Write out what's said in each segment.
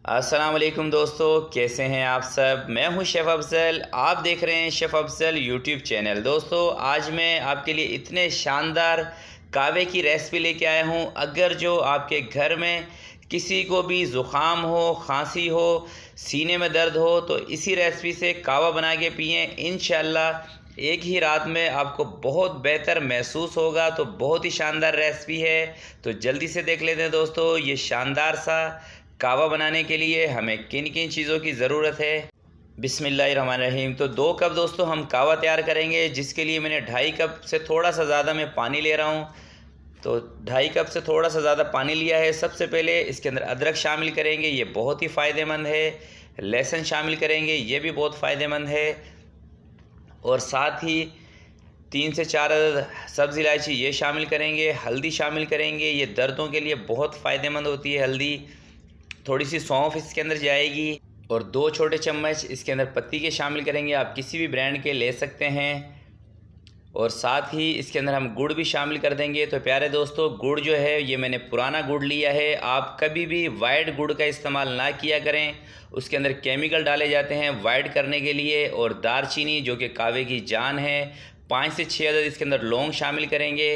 अस्सलाम वालेकुम दोस्तों, कैसे हैं आप सब। मैं हूं शेफ़ अफ़ज़ल, आप देख रहे हैं शेफ़ अफ़ज़ल यूट्यूब चैनल। दोस्तों आज मैं आपके लिए इतने शानदार कहवे की रेसिपी लेके आया हूं। अगर जो आपके घर में किसी को भी ज़ुकाम हो, खांसी हो, सीने में दर्द हो तो इसी रेसिपी से कहवा बना के पिएँ। इंशाअल्लाह एक ही रात में आपको बहुत बेहतर महसूस होगा। तो बहुत ही शानदार रेसिपी है, तो जल्दी से देख लेते हैं दोस्तों। ये शानदार सा कहवा बनाने के लिए हमें किन किन चीज़ों की ज़रूरत है। बिस्मिल्लाहिर्रहमानिर्रहीम। तो 2 कप दोस्तों हम कहवा तैयार करेंगे, जिसके लिए मैंने 2.5 कप से थोड़ा सा ज़्यादा मैं पानी ले रहा हूँ। तो 2.5 कप से थोड़ा सा ज़्यादा पानी लिया है। सबसे पहले इसके अंदर अदरक शामिल करेंगे, ये बहुत ही फ़ायदेमंद है। लहसुन शामिल करेंगे, ये भी बहुत फ़ायदेमंद है। और साथ ही 3 से 4 अदद सब्ज़ इलायची ये शामिल करेंगे। हल्दी शामिल करेंगे, ये दर्दों के लिए बहुत फ़ायदेमंद होती है हल्दी। थोड़ी सी सौंफ इसके अंदर जाएगी और 2 छोटे चम्मच इसके अंदर पत्ती के शामिल करेंगे। आप किसी भी ब्रांड के ले सकते हैं। और साथ ही इसके अंदर हम गुड़ भी शामिल कर देंगे। तो प्यारे दोस्तों, गुड़ जो है ये मैंने पुराना गुड़ लिया है। आप कभी भी वाइट गुड़ का इस्तेमाल ना किया करें, उसके अंदर केमिकल डाले जाते हैं वाइट करने के लिए। और दालचीनी जो कि कहवे की जान है, 5 से 6 अदद इसके अंदर लौंग शामिल करेंगे।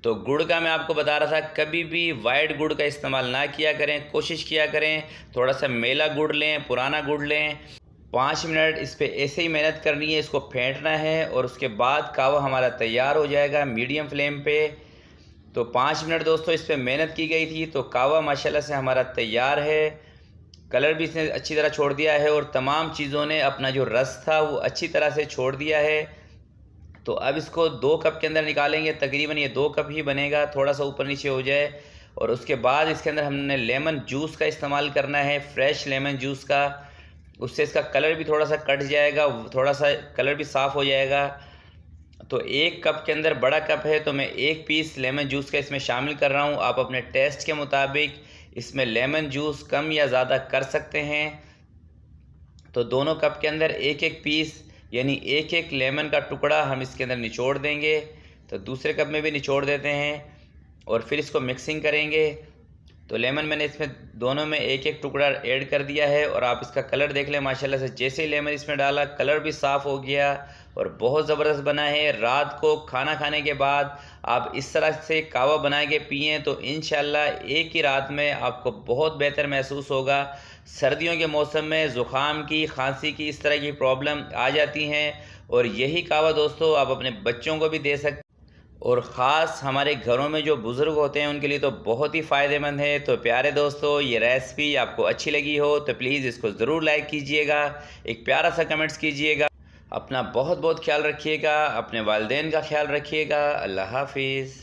तो गुड़ का मैं आपको बता रहा था, कभी भी वाइट गुड़ का इस्तेमाल ना किया करें, कोशिश किया करें थोड़ा सा मेला गुड़ लें, पुराना गुड़ लें। 5 मिनट इस पे ऐसे ही मेहनत करनी है, इसको फेंटना है और उसके बाद कहवा हमारा तैयार हो जाएगा मीडियम फ्लेम पे। तो 5 मिनट दोस्तों इस पे मेहनत की गई थी। तो कहवा माशाल्लाह से हमारा तैयार है। कलर भी इसने अच्छी तरह छोड़ दिया है और तमाम चीज़ों ने अपना जो रस था वो अच्छी तरह से छोड़ दिया है। तो अब इसको 2 कप के अंदर निकालेंगे। तकरीबन ये 2 कप ही बनेगा, थोड़ा सा ऊपर नीचे हो जाए। और उसके बाद इसके अंदर हमने लेमन जूस का इस्तेमाल करना है, फ्रेश लेमन जूस का। उससे इसका कलर भी थोड़ा सा कट जाएगा, थोड़ा सा कलर भी साफ़ हो जाएगा। तो 1 कप के अंदर, बड़ा कप है तो मैं 1 पीस लेमन जूस का इसमें शामिल कर रहा हूँ। आप अपने टेस्ट के मुताबिक इसमें लेमन जूस कम या ज़्यादा कर सकते हैं। तो दोनों कप के अंदर 1-1 पीस यानी 1-1 लेमन का टुकड़ा हम इसके अंदर निचोड़ देंगे। तो दूसरे कप में भी निचोड़ देते हैं और फिर इसको मिक्सिंग करेंगे। तो लेमन मैंने इसमें दोनों में 1-1 टुकड़ा ऐड कर दिया है। और आप इसका कलर देख लें, माशाल्लाह से जैसे ही लेमन इसमें डाला कलर भी साफ़ हो गया और बहुत ज़बरदस्त बना है। रात को खाना खाने के बाद आप इस तरह से कहवा बना के पिएँ तो इंशाल्लाह एक ही रात में आपको बहुत बेहतर महसूस होगा। सर्दियों के मौसम में ज़ुकाम की, खांसी की, इस तरह की प्रॉब्लम आ जाती हैं और यही कहवा दोस्तों आप अपने बच्चों को भी दे सकते। और ख़ास हमारे घरों में जो बुज़ुर्ग होते हैं उनके लिए तो बहुत ही फ़ायदेमंद है। तो प्यारे दोस्तों, ये रेसिपी आपको अच्छी लगी हो तो प्लीज़ इसको ज़रूर लाइक कीजिएगा, एक प्यारा सा कमेंट्स कीजिएगा। अपना बहुत बहुत ख्याल रखिएगा, अपने वालिदैन का ख्याल रखिएगा। अल्लाह हाफ़िज़।